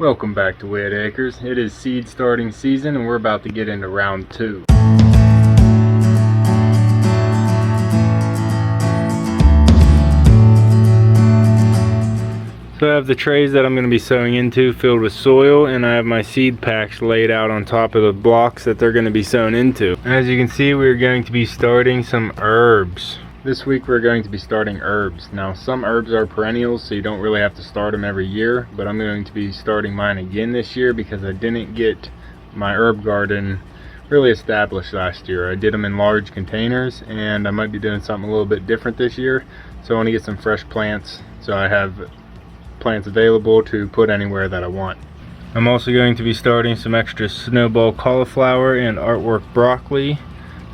Welcome back to Whitt Acres. It is seed starting season and we're about to get into round 2. So I have the trays that I'm going to be sowing into filled with soil, and I have my seed packs laid out on top of the blocks that they're going to be sown into. As you can see, we're going to be starting some herbs. This week we're going to be starting herbs. Now some herbs are perennials, so you don't really have to start them every year, but I'm going to be starting mine again this year because I didn't get my herb garden really established last year. I did them in large containers, and I might be doing something a little bit different this year. So I want to get some fresh plants so I have plants available to put anywhere that I want. I'm also going to be starting some extra snowball cauliflower and artwork broccoli,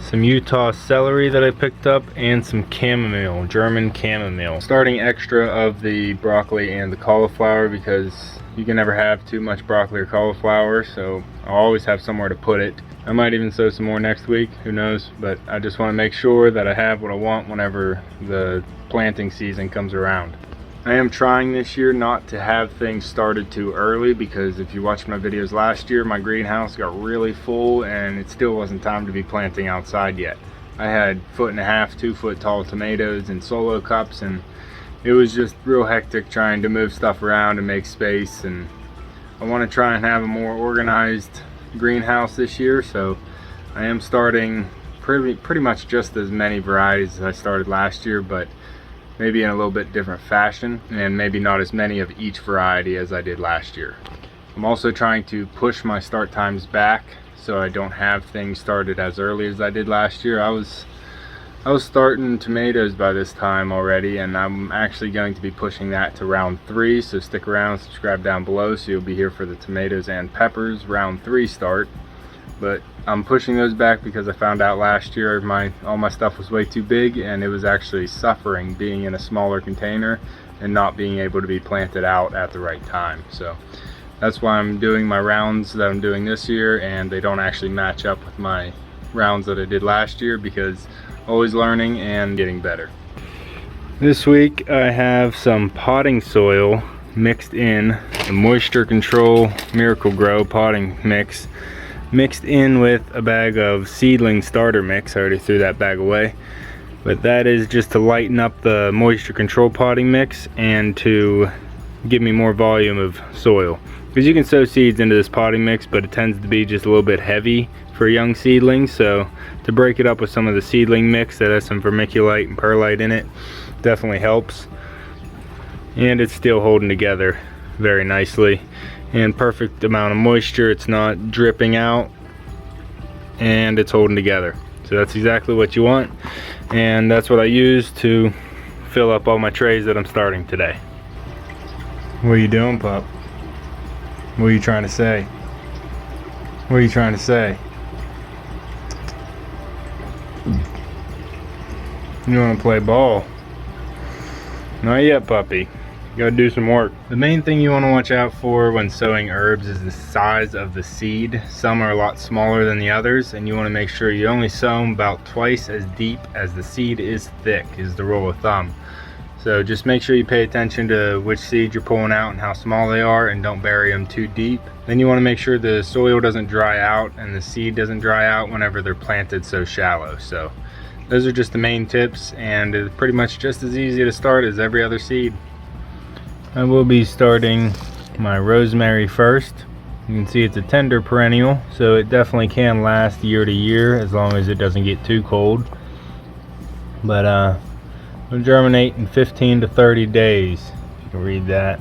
some Utah celery that I picked up, and some chamomile, German chamomile. Starting extra of the broccoli and the cauliflower because you can never have too much broccoli or cauliflower, so I'll always have somewhere to put it. I might even sow some more next week, who knows, but I just want to make sure that I have what I want whenever the planting season comes around. I am trying this year not to have things started too early because if you watched my videos last year, my greenhouse got really full and it still wasn't time to be planting outside yet. I had 1.5 foot, 2 foot tall tomatoes in solo cups, and it was just real hectic trying to move stuff around and make space, and I want to try and have a more organized greenhouse this year, so I am starting pretty much just as many varieties as I started last year, but maybe in a little bit different fashion, and maybe not as many of each variety as I did last year. I'm also trying to push my start times back so I don't have things started as early as I did last year. I was starting tomatoes by this time already, and I'm actually going to be pushing that to round 3, so stick around, subscribe down below so you'll be here for the tomatoes and peppers round 3 start. But I'm pushing those back because I found out last year all my stuff was way too big, and it was actually suffering being in a smaller container and not being able to be planted out at the right time. So that's why I'm doing my rounds that I'm doing this year, and they don't actually match up with my rounds that I did last year because always learning and getting better. This week I have some potting soil mixed in, the Moisture Control Miracle Grow potting mix, mixed in with a bag of seedling starter mix. I already threw that bag away, but that is just to lighten up the moisture control potting mix and to give me more volume of soil, because you can sow seeds into this potting mix, but it tends to be just a little bit heavy for young seedlings. So to break it up with some of the seedling mix that has some vermiculite and perlite in it definitely helps, and it's still holding together very nicely and perfect amount of moisture. It's not dripping out and it's holding together, so that's exactly what you want, and that's what I use to fill up all my trays that I'm starting today. What are you doing, pup? What are you trying to say? What are you trying to say? You want to play ball? Not yet, puppy. Gotta do some work. The main thing you want to watch out for when sowing herbs is the size of the seed. Some are a lot smaller than the others, and you want to make sure you only sow them about twice as deep as the seed is thick, is the rule of thumb. So just make sure you pay attention to which seed you're pulling out and how small they are, and don't bury them too deep. Then you want to make sure the soil doesn't dry out and the seed doesn't dry out whenever they're planted so shallow. So those are just the main tips, and it's pretty much just as easy to start as every other seed. I will be starting my rosemary first. You can see it's a tender perennial, so it definitely can last year to year as long as it doesn't get too cold. But it'll germinate in 15 to 30 days, if you can read that.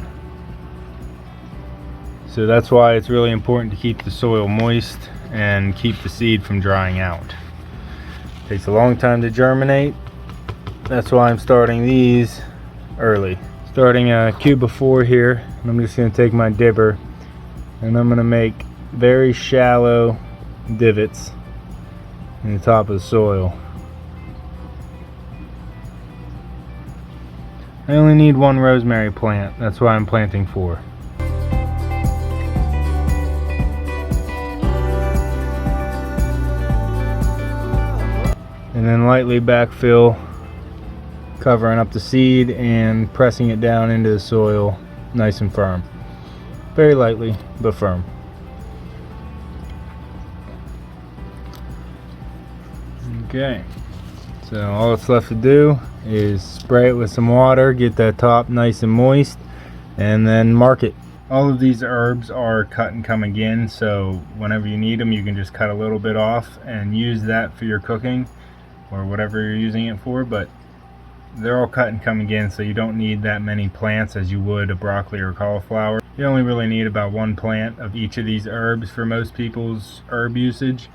So that's why it's really important to keep the soil moist and keep the seed from drying out. It takes a long time to germinate. That's why I'm starting these early. Starting a cube of 4 here, and I'm just going to take my dibber and I'm going to make very shallow divots in the top of the soil. I only need 1 rosemary plant, that's why I'm planting 4. And then lightly backfill, covering up the seed and pressing it down into the soil nice and firm. very lightly but firm. Okay, so all that's left to do is spray it with some water, get that top nice and moist, and then mark it. All of these herbs are cut and come again, so whenever you need them you can just cut a little bit off and use that for your cooking or whatever you're using it for, but they're all cut and come again, so you don't need that many plants as you would a broccoli or cauliflower. You only really need about one plant of each of these herbs for most people's herb usage.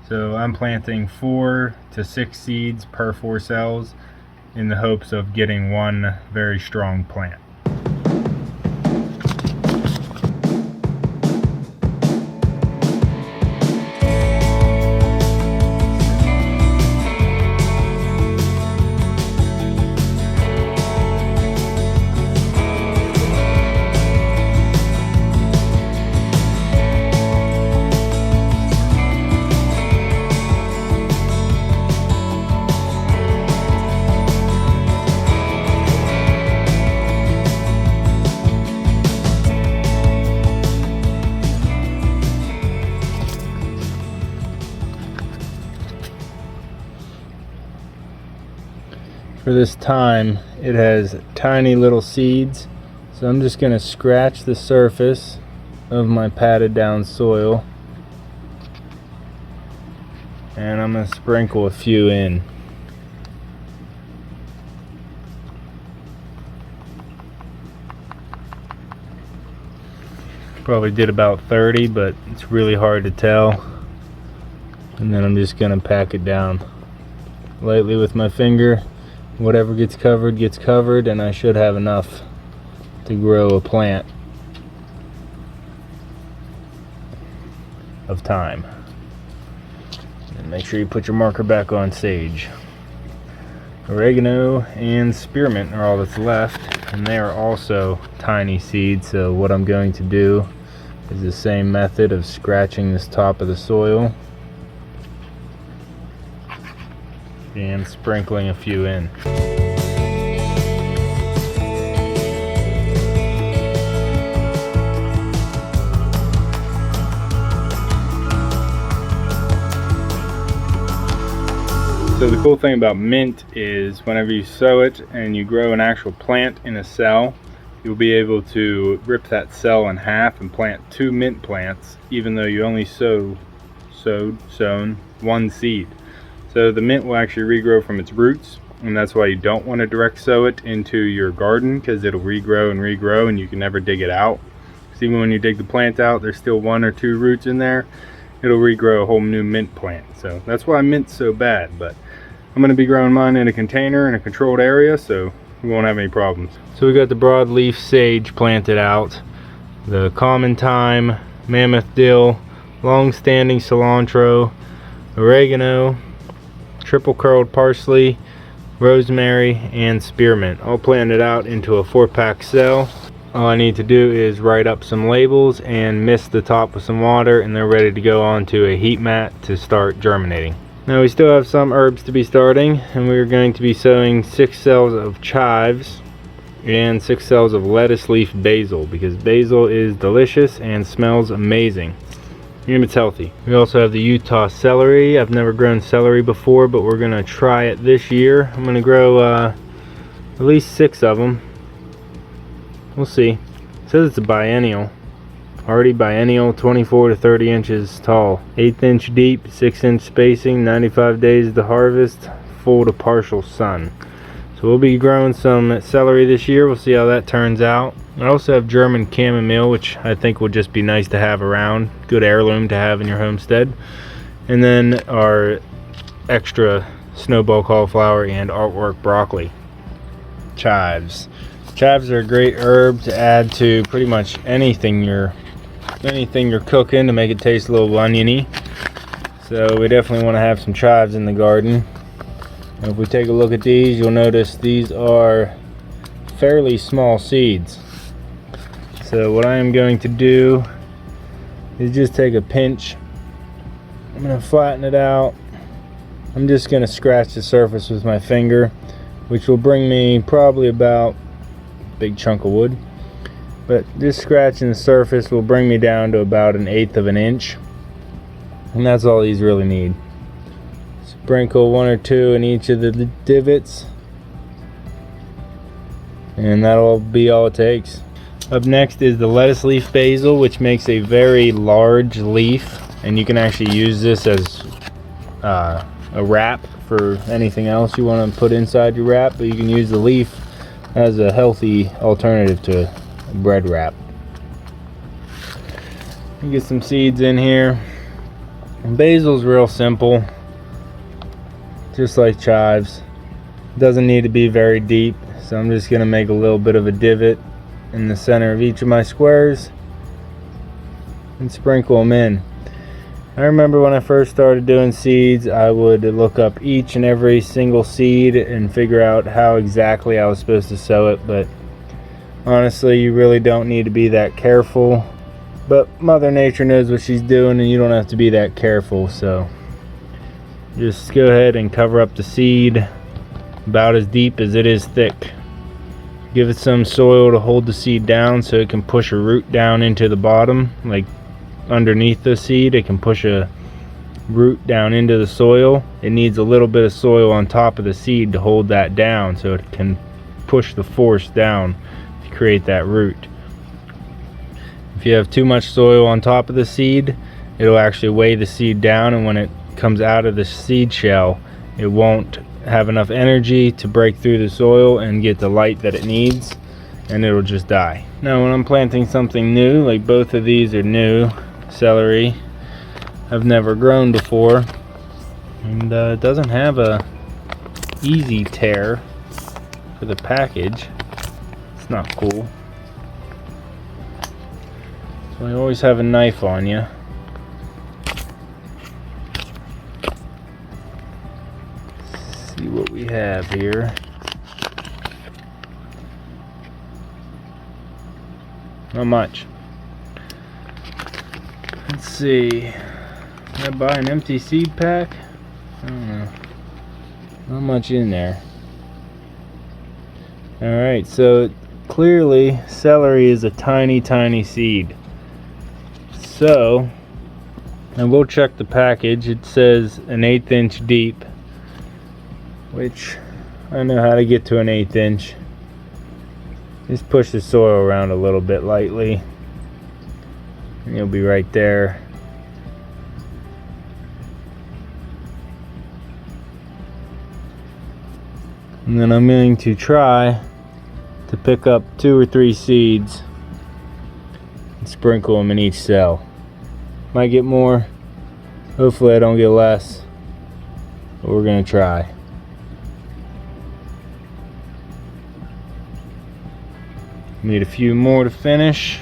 So I'm planting 4 to 6 seeds per 4 cells in the hopes of getting one very strong plant. For this thyme, it has tiny little seeds, so I'm just going to scratch the surface of my patted down soil, and I'm going to sprinkle a few in. Probably did about 30, but it's really hard to tell. And then I'm just going to pack it down lightly with my finger. Whatever gets covered, and I should have enough to grow a plant of thyme. And make sure you put your marker back on sage. Oregano and spearmint are all that's left, and they are also tiny seeds, so what I'm going to do is the same method of scratching this top of the soil and sprinkling a few in. So the cool thing about mint is whenever you sow it and you grow an actual plant in a cell, you'll be able to rip that cell in half and plant 2 mint plants, even though you only sown 1 seed. So the mint will actually regrow from its roots, and that's why you don't want to direct sow it into your garden, because it'll regrow and regrow and you can never dig it out. Because even when you dig the plant out, there's still 1 or 2 roots in there. It'll regrow a whole new mint plant. So that's why mint's so bad, but I'm going to be growing mine in a container in a controlled area, so we won't have any problems. So we got the broadleaf sage planted out, the common thyme, mammoth dill, long-standing cilantro, oregano, triple curled parsley, rosemary, and spearmint, all planted out into a 4-pack cell. All I need to do is write up some labels and mist the top with some water, and they're ready to go onto a heat mat to start germinating. Now we still have some herbs to be starting, and we're going to be sowing 6 cells of chives and 6 cells of lettuce leaf basil, because basil is delicious and smells amazing. And it's healthy. We also have the Utah celery. I've never grown celery before, but we're gonna try it this year. I'm gonna grow at least 6 of them. We'll see. It says it's a biennial. Already biennial, 24 to 30 inches tall. 1/8 inch deep, 6 inch spacing, 95 days to harvest, full to partial sun. So we'll be growing some celery this year. We'll see how that turns out. I also have German chamomile, which I think will just be nice to have around. Good heirloom to have in your homestead. And then our extra snowball cauliflower and artwork broccoli. Chives. Chives are a great herb to add to pretty much anything you're cooking to make it taste a little oniony. So we definitely want to have some chives in the garden. And if we take a look at these, you'll notice these are fairly small seeds. So what I am going to do is just take a pinch. I'm going to flatten it out. I'm just going to scratch the surface with my finger, which will bring me probably about a big chunk of wood. but just scratching the surface will bring me down to about 1/8 of an inch, and that's all these really need. Sprinkle 1 or 2 in each of the divots, and that'll be all it takes. Up next is the lettuce leaf basil, which makes a very large leaf, and you can actually use this as a wrap for anything else you want to put inside your wrap, but you can use the leaf as a healthy alternative to a bread wrap. You get some seeds in here. And basil's real simple, just like chives. Doesn't need to be very deep, so I'm just going to make a little bit of a divot in the center of each of my squares and sprinkle them in. I remember when I first started doing seeds, I would look up each and every single seed and figure out how exactly I was supposed to sow it, but honestly, you really don't need to be that careful. But Mother Nature knows what she's doing, and you don't have to be that careful, so just go ahead and cover up the seed about as deep as it is thick. Give it some soil to hold the seed down so it can push a root down into the bottom, like underneath the seed. It can push a root down into the soil. It needs a little bit of soil on top of the seed to hold that down so it can push the force down to create that root. If you have too much soil on top of the seed, it'll actually weigh the seed down, and when it comes out of the seed shell, it won't have enough energy to break through the soil and get the light that it needs, and it'll just die. Now when I'm planting something new, like both of these are new celery, I've never grown before, and it doesn't have a easy tear for the package. It's not cool. So you always have a knife on you. See what we have here. Not much. Let's see. Can I buy an empty seed pack? I don't know. Not much in there. Alright, so clearly celery is a tiny seed. So, and we'll check the package. It says 1/8 inch deep, which I know how to get to 1/8 inch. Just push the soil around a little bit lightly, and you'll be right there. And then I'm going to try to pick up 2 or 3 seeds and sprinkle them in each cell. Might get more, hopefully I don't get less, but we're gonna try. Need a few more to finish.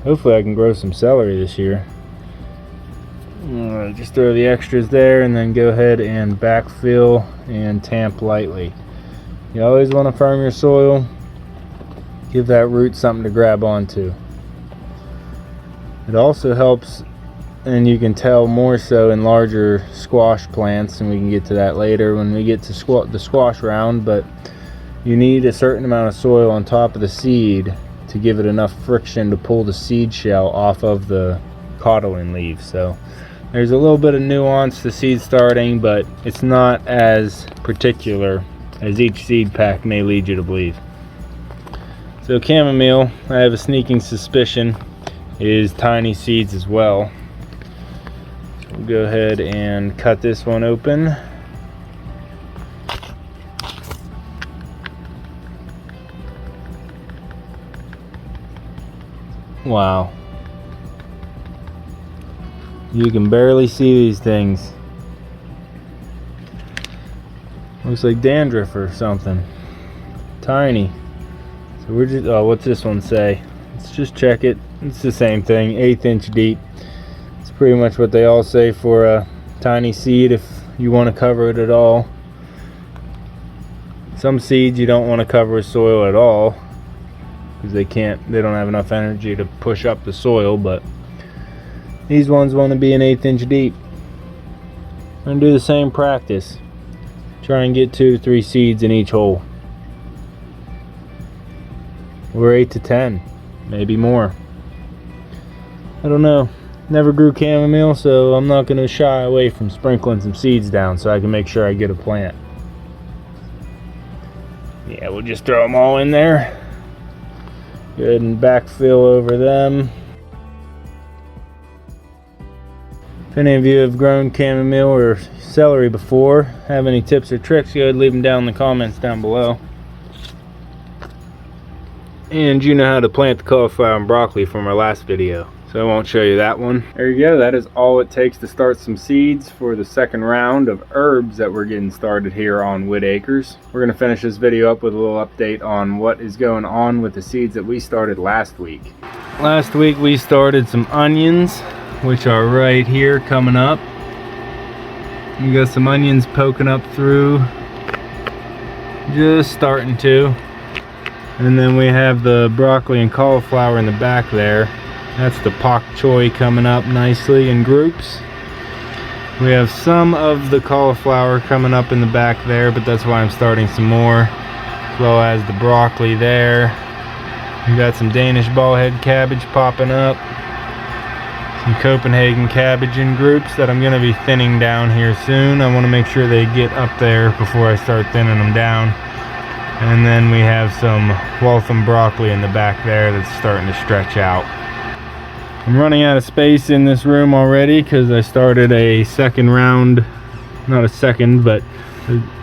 Hopefully I can grow some celery this year. Just throw the extras there and then go ahead and backfill and tamp lightly. You always want to firm your soil. Give that root something to grab onto. It also helps, and you can tell more so in larger squash plants, and we can get to that later when we get to the squash round, but you need a certain amount of soil on top of the seed to give it enough friction to pull the seed shell off of the cotyledon leaves. So there's a little bit of nuance to seed starting, but it's not as particular as each seed pack may lead you to believe. So chamomile, I have a sneaking suspicion, is tiny seeds as well. So we'll go ahead and cut this one open. Wow. You can barely see these things. Looks like dandruff or something. Tiny. So we're just, oh, what's this one say? Let's just check it. It's the same thing, 1/8 inch deep. It's pretty much what they all say for a tiny seed if you want to cover it at all. Some seeds you don't want to cover with soil at all because they don't have enough energy to push up the soil, but These ones want to be an 1/8 inch deep. I'm going to do the same practice. Try and get 2 to 3 seeds in each hole. Or 8 to 10, maybe more. I don't know. Never grew chamomile, so I'm not going to shy away from sprinkling some seeds down so I can make sure I get a plant. Yeah, we'll just throw them all in there. Go ahead and backfill over them. If any of you have grown chamomile or celery before, have any tips or tricks, go ahead and leave them down in the comments down below. And you know how to plant the cauliflower and broccoli from our last video, so I won't show you that one. There you go, that is all it takes to start some seeds for the second round of herbs that we're getting started here on Whitt Acres. We're going to finish this video up with a little update on what is going on with the seeds that we started last week. Last week we started some onions, which are right here coming up. We got some onions poking up through, just starting to. And then we have the broccoli and cauliflower in the back there. That's the pak choi coming up nicely in groups. We have some of the cauliflower coming up in the back there, but that's why I'm starting some more. As well as the broccoli there. We got some Danish ballhead cabbage popping up. Some Copenhagen cabbage in groups that I'm going to be thinning down here soon. I want to make sure they get up there before I start thinning them down. And then we have some Waltham broccoli in the back there that's starting to stretch out. I'm running out of space in this room already because I started a second round, not a second, but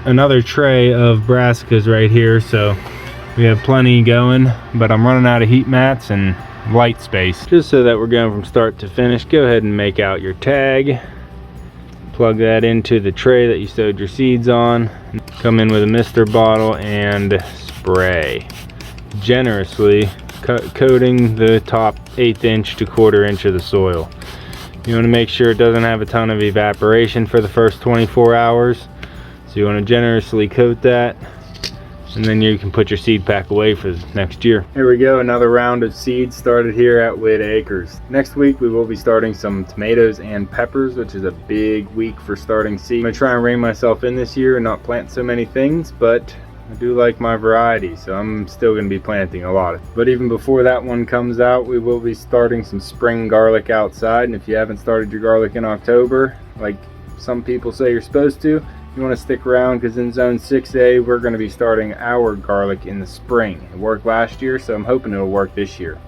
another tray of brassicas right here. So we have plenty going, but I'm running out of heat mats and light space. Just so that we're going from start to finish, go ahead and make out your tag. Plug that into the tray that you sowed your seeds on. Come in with a mister bottle and spray. Generously coating the top 1/8 inch to 1/4 inch of the soil. You want to make sure it doesn't have a ton of evaporation for the first 24 hours. So you want to generously coat that. And then you can put your seed pack away for next year. Here we go, another round of seeds started here at Whitt Acres. Next week we will be starting some tomatoes and peppers, which is a big week for starting seed. I'm gonna try and rein myself in this year and not plant so many things, but I do like my variety, so I'm still gonna be planting a lot. But even before that one comes out, we will be starting some spring garlic outside. And if you haven't started your garlic in October, like some people say you're supposed to, you want to stick around, because in zone 6A we're going to be starting our garlic in the spring. It worked last year, so I'm hoping it'll work this year.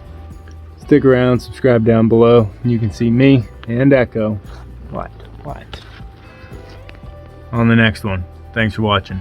Stick around, subscribe down below. You can see me and Echo. What? On the next one. Thanks for watching.